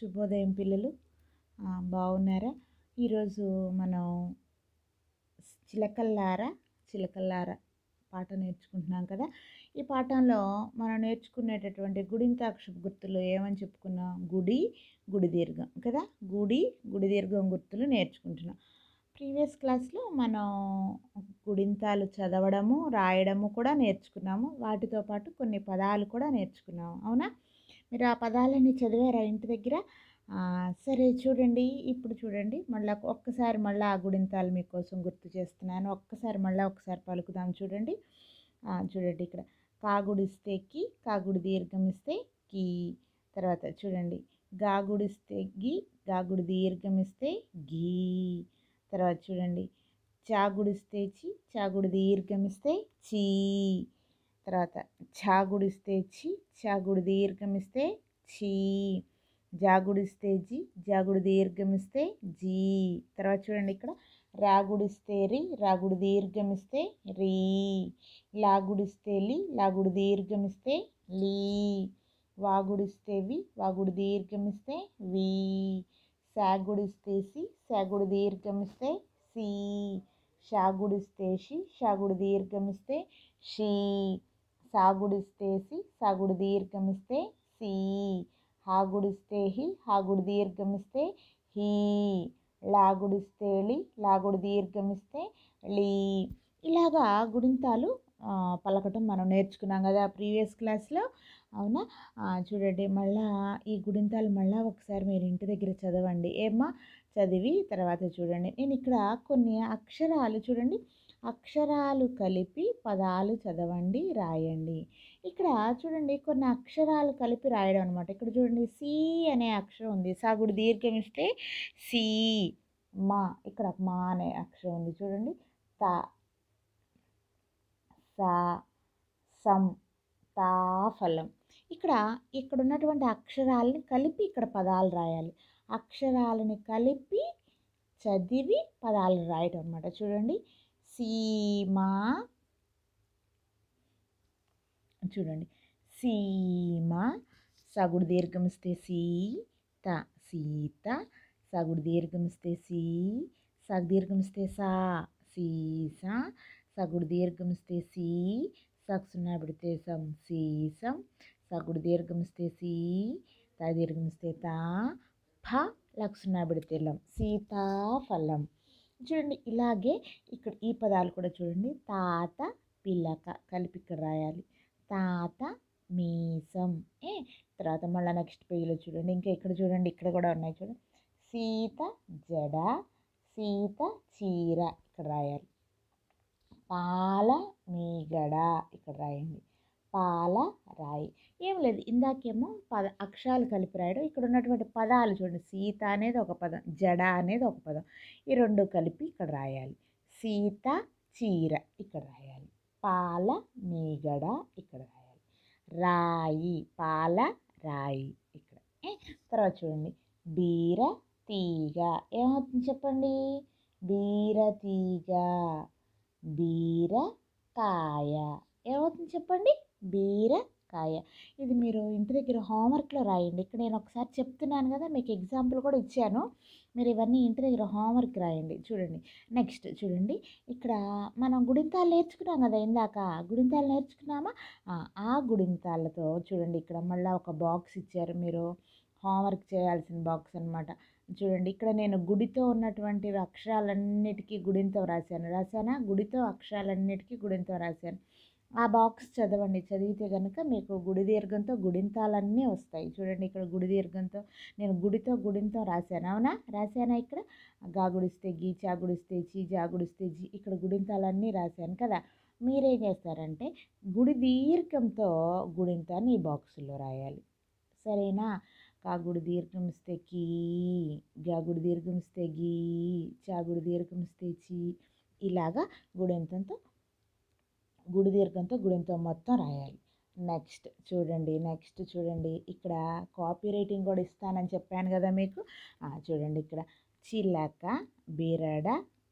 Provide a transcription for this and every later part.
శుభోదయం పిల్లలు. బాగున్నారా? ఈరోజు మనం చిలకల్లారా చిలకల్లారా పాట నేర్చుకుంటున్నాం కదా. ఈ పాఠంలో మనం నేర్చుకునేటటువంటి గుడింతాక్షరపు గుర్తులు ఏమని చెప్పుకున్నాం? గుడి, గుడి దీర్ఘం కదా. గుడి, గుడి దీర్ఘం గుర్తులు నేర్చుకుంటున్నాం. ప్రీవియస్ క్లాస్లో మనం గుడింతాలు చదవడము, రాయడము కూడా నేర్చుకున్నాము. వాటితో పాటు కొన్ని పదాలు కూడా నేర్చుకున్నాము. అవునా? మీరు ఆ పదాలన్నీ చదివారా ఇంటి దగ్గర? సరే చూడండి, ఇప్పుడు చూడండి ఒక్కసారి మళ్ళీ ఆ గుడింతాలు మీకోసం గుర్తు చేస్తున్నాను. ఒకసారి పలుకుదాం చూడండి. చూడండి ఇక్కడ కాగుడిస్తే కి, కాగుడి దీర్ఘం ఇస్తే కీ. తర్వాత చూడండి గాగుడిస్తే గి, గాగుడి దీర్ఘం ఇస్తే గీ. తర్వాత చూడండి చాగుడిస్తే చి, చాగుడి దీర్ఘం ఇస్తే చీ. తర్వాత ఛాగుడిస్తే చి, ఛాగుడి దీర్ఘం ఇస్తే ఛీ. జాగుడిస్తే జి, జాగుడి దీర్ఘం ఇస్తే జీ. తర్వాత చూడండి ఇక్కడ రాగుడిస్తే రి, రాగుడి దీర్ఘం ఇస్తే రీ. లాగుడిస్తే లి, లాగుడి దీర్ఘం ఇస్తే లీ. వాగుడిస్తే వి, వాగుడి దీర్ఘం ఇస్తే వీ. సాగుడిస్తే సి, సాగుడి దీర్ఘం ఇస్తే సీ. షాగుడిస్తే షి, షాగుడి దీర్ఘం ఇస్తే షీ. సాగుడిస్తే సి, సాగుడి దీర్ఘం ఇస్తే సీ. హాగుడిస్తే హి, హాగుడి దీర్ఘం ఇస్తే హీ. లాగుడిస్తే లి, లాగుడి దీర్ఘం ఇస్తే లీ. ఇలాగా గుడింతాలు పలకటం మనం నేర్చుకున్నాం కదా ప్రీవియస్ క్లాస్లో. అవునా? చూడండి మళ్ళా ఈ గుడింతాలు మళ్ళీ ఒకసారి మీరు ఇంటి దగ్గర చదవండి. చదివి తర్వాత చూడండి. నేను ఇక్కడ కొన్ని అక్షరాలు చూడండి, అక్షరాలు కలిపి పదాలు చదవండి, రాయండి. ఇక్కడ చూడండి కొన్ని అక్షరాలు కలిపి రాయడం అనమాట. ఇక్కడ చూడండి సి అనే అక్షరం ఉంది, సాగుడి దీర్ఘం ఇస్తే సి. మా, ఇక్కడ మా అనే అక్షరం ఉంది చూడండి. తా, సా, సం, తా ఫలం. ఇక్కడ ఉన్నటువంటి అక్షరాలని కలిపి ఇక్కడ పదాలు రాయాలి. అక్షరాలని కలిపి చదివి పదాలు రాయటం అనమాట. చూడండి సీమా, చూడండి సీమ, సగుడు దీర్ఘం ఇస్తే సీత, సీత. సగుడు దీర్ఘం ఇస్తే సీ, సగు దీర్ఘం ఇస్తే సా, సీసా. సగుడు దీర్ఘం ఇస్తే సీ, సగు సున్నా పెడితే సం, సీసం. సగుడు దీర్ఘం ఇస్తే సీ, తా దీర్ఘం ఇస్తే తా, ఫ లగు సున్నా పెడితే లం, సీతాఫలం. చూడండి ఇలాగే ఇక్కడ ఈ పదాలు కూడా చూడండి. తాత, పిల్లక కలిపి ఇక్కడ రాయాలి. తాత మీసం. తర్వాత మళ్ళీ నెక్స్ట్ పేజీలో చూడండి, ఇంకా ఇక్కడ చూడండి, ఇక్కడ కూడా ఉన్నాయి చూడండి. సీత జడ, సీత చీర ఇక్కడ రాయాలి. పాల మీగడ ఇక్కడ రాయండి. పాల రాయి. ఏం లేదు, ఇందాకేమో అక్షరాలు కలిపి రాయడం. ఇక్కడ ఉన్నటువంటి పదాలు చూడండి, సీత అనేది ఒక పదం, జడ అనేది ఒక పదం. ఈ రెండు కలిపి ఇక్కడ రాయాలి. సీత చీర ఇక్కడ రాయాలి. పాల మీగడ ఇక్కడ రాయాలి. రాయి, పాల రాయి ఇక్కడ. తర్వాత చూడండి బీర తీగ. ఏమవుతుంది చెప్పండి? బీర తీగ. బీరకాయ ఏమవుతుంది చెప్పండి? బీరకాయ. ఇది మీరు ఇంటి దగ్గర హోంవర్క్లో రాయండి. ఇక్కడ నేను ఒకసారి చెప్తున్నాను కదా, మీకు ఎగ్జాంపుల్ కూడా ఇచ్చాను. మీరు ఇవన్నీ ఇంటి దగ్గర హోంవర్క్ రాయండి. చూడండి నెక్స్ట్ చూడండి, ఇక్కడ మనం గుడింతాలు నేర్చుకున్నాం కదా ఇందాక. గుడింతాలు నేర్చుకున్నామా? ఆ గుడింతాలతో చూడండి ఇక్కడ మళ్ళీ ఒక బాక్స్ ఇచ్చారు, మీరు హోంవర్క్ చేయాల్సిన బాక్స్ అనమాట. చూడండి ఇక్కడ నేను గుడితో ఉన్నటువంటి అక్షరాలన్నిటికీ గుడింతం రాశానా? గుడితో అక్షరాలన్నిటికీ గుడింతం రాశాను. ఆ బాక్స్ చదవండి. చదివితే కనుక మీకు గుడి దీర్ఘంతో గుడింతాలన్నీ వస్తాయి. చూడండి ఇక్కడ గుడి దీర్ఘంతో నేను గుడితో గుడింతం రాశాను. అవునా? రాశానా? ఇక్కడ గాగుడిస్తే గీ, చాగుడిస్తే చీ, జాగుడిస్తే జీ, ఇక్కడ గుడింతాలన్నీ రాశాను కదా. మీరేం చేస్తారంటే గుడి దీర్ఘంతో గుడింతాన్ని ఈ బాక్సుల్లో రాయాలి. సరేనా? కాగుడి దీర్ఘం ఇస్తే కీ, గాగుడి దీర్ఘం ఇస్తే గీ, చాగుడి దీర్ఘం ఇస్తే చీ. ఇలాగా గుడి దీర్ఘంతో గుడింతం మొత్తం రాయాలి. నెక్స్ట్ చూడండి ఇక్కడ కాపీ రైటింగ్ కూడా ఇస్తానని చెప్పాను కదా మీకు. చూడండి ఇక్కడ చిలక, బిరడ,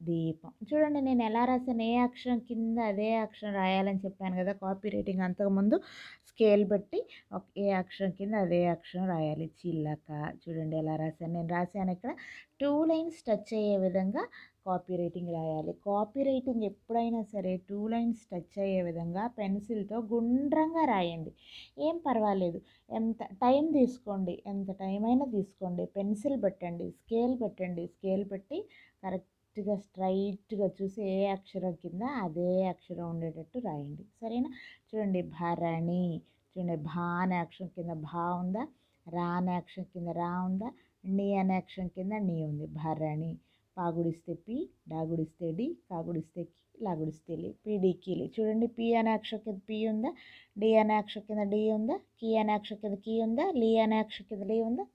దీపం. చూడండి నేను ఎలా రాసాను, ఏ అక్షరం కింద అదే అక్షరం రాయాలని చెప్పాను కదా కాపీ రైటింగ్ అంతకుముందు. స్కేల్ బట్టి ఏ అక్షరం కింద అదే అక్షరం రాయాలి. చిలక. చూడండి ఎలా రాశాను, నేను రాశాను ఇక్కడ 2 లైన్స్ టచ్ అయ్యే విధంగా కాపీ రైటింగ్ రాయాలి. కాపీ రైటింగ్ ఎప్పుడైనా సరే 2 లైన్స్ టచ్ అయ్యే విధంగా పెన్సిల్తో గుండ్రంగా రాయండి. ఏం పర్వాలేదు, ఎంత టైం తీసుకోండి, ఎంత టైం అయినా తీసుకోండి. పెన్సిల్ పెట్టండి, స్కేల్ పెట్టండి, స్కేల్ పెట్టి కరెక్ట్గా స్ట్రైట్గా చూసి ఏ అక్షరం కింద అదే అక్షరం ఉండేటట్టు రాయండి. సరేనా? చూడండి భరణి. చూడండి భా అనే అక్షరం కింద భా ఉందా, రా అనే అక్షరం కింద రా ఉందా, నీ అనే అక్షరం కింద నీ ఉంది. భరణి. పాగుడిస్తే పి, డాగుడిస్తే డి, కాగుడిస్తే కి, లాగుడిస్తే లి. పిడికిలి. చూడండి పి అనే అక్షరం కింద పి ఉందా, డి అనే అక్షరం కింద డి ఉందా, కి అనే అక్షరం కింద కి ఉందా, లీ అనే అక్షరం కింద లీ ఉందా.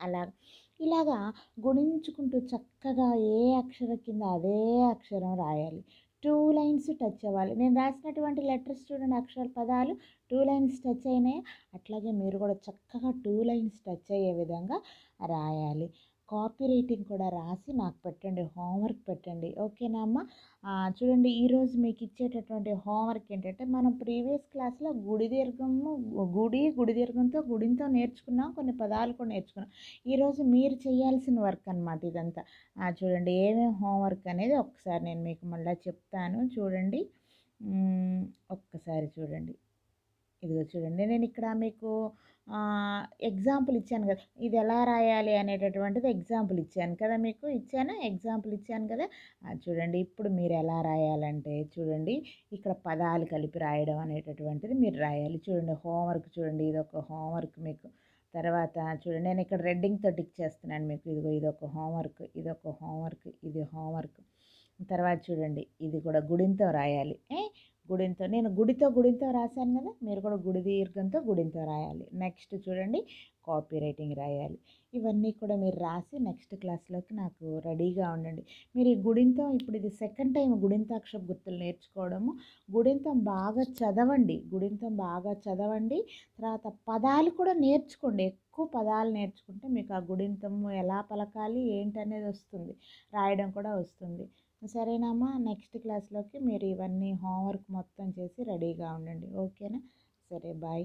ఇలాగా గుణించుకుంటూ చక్కగా ఏ అక్షరం కింద అదే అక్షరం రాయాలి. 2 లైన్స్ టచ్ అవ్వాలి. నేను రాసినటువంటి లెటర్స్ చూడండి, అక్షర పదాలు 2 లైన్స్ టచ్ అయినాయి. అట్లాగే మీరు కూడా చక్కగా 2 లైన్స్ టచ్ అయ్యే విధంగా రాయాలి. కాపీ రైటింగ్ కూడా రాసి నాకు పెట్టండి, హోంవర్క్ పెట్టండి. ఓకేనా అమ్మ? చూడండి ఈరోజు మీకు ఇచ్చేటటువంటి హోంవర్క్ ఏంటంటే, మనం ప్రీవియస్ క్లాస్లో గుడి దీర్ఘము, గుడి దీర్ఘంతో గుడింతో నేర్చుకున్నాం, కొన్ని పదాలు కూడా నేర్చుకున్నాం. ఈరోజు మీరు చేయాల్సిన వర్క్ అనమాట ఇదంతా. చూడండి ఏమేమి హోంవర్క్ అనేది ఒక్కసారి నేను మీకు మళ్ళీ చెప్తాను. చూడండి, ఒక్కసారి చూడండి. ఇదిగో చూడండి నేను ఇక్కడ మీకు ఎగ్జాంపుల్ ఇచ్చాను కదా, ఇది ఎలా రాయాలి అనేటటువంటిది ఎగ్జాంపుల్ ఇచ్చాను కదా, మీకు ఎగ్జాంపుల్ ఇచ్చాను కదా. చూడండి ఇప్పుడు మీరు ఎలా రాయాలంటే, చూడండి ఇక్కడ పదాలు కలిపి రాయడం అనేటటువంటిది మీరు రాయాలి. చూడండి హోంవర్క్, చూడండి ఇది ఒక హోంవర్క్ మీకు. తర్వాత చూడండి నేను ఇక్కడ రెడ్డింగ్తో టిక్ చేస్తున్నాను మీకు. ఇదిగో ఇదొక హోంవర్క్, ఇదొక హోంవర్క్, ఇది హోంవర్క్. తర్వాత చూడండి ఇది కూడా గుడింతో రాయాలి. గుడింతో, నేను గుడితో రాశాను కదా, మీరు కూడా గుడి దీర్ఘంతో గుడింతో రాయాలి. నెక్స్ట్ చూడండి కాపీ రైటింగ్ రాయాలి. ఇవన్నీ కూడా మీరు రాసి నెక్స్ట్ క్లాస్లోకి నాకు రెడీగా ఉండండి. మీరు ఈ గుడింతో, ఇప్పుడు ఇది సెకండ్ టైం గుడింతాక్షరపు గుర్తులు నేర్చుకోవడము. గుడింతం బాగా చదవండి. తర్వాత పదాలు కూడా నేర్చుకోండి. ఎక్కువ పదాలు నేర్చుకుంటే మీకు ఆ గుడింతము ఎలా పలకాలి ఏంటనేది వస్తుంది, రాయడం కూడా వస్తుంది. సరేనమ్మా? నెక్స్ట్ క్లాస్లోకి మీరు ఇవన్నీ హోంవర్క్ మొత్తం చేసి రెడీగా ఉండండి. ఓకేనా? సరే, బాయ్.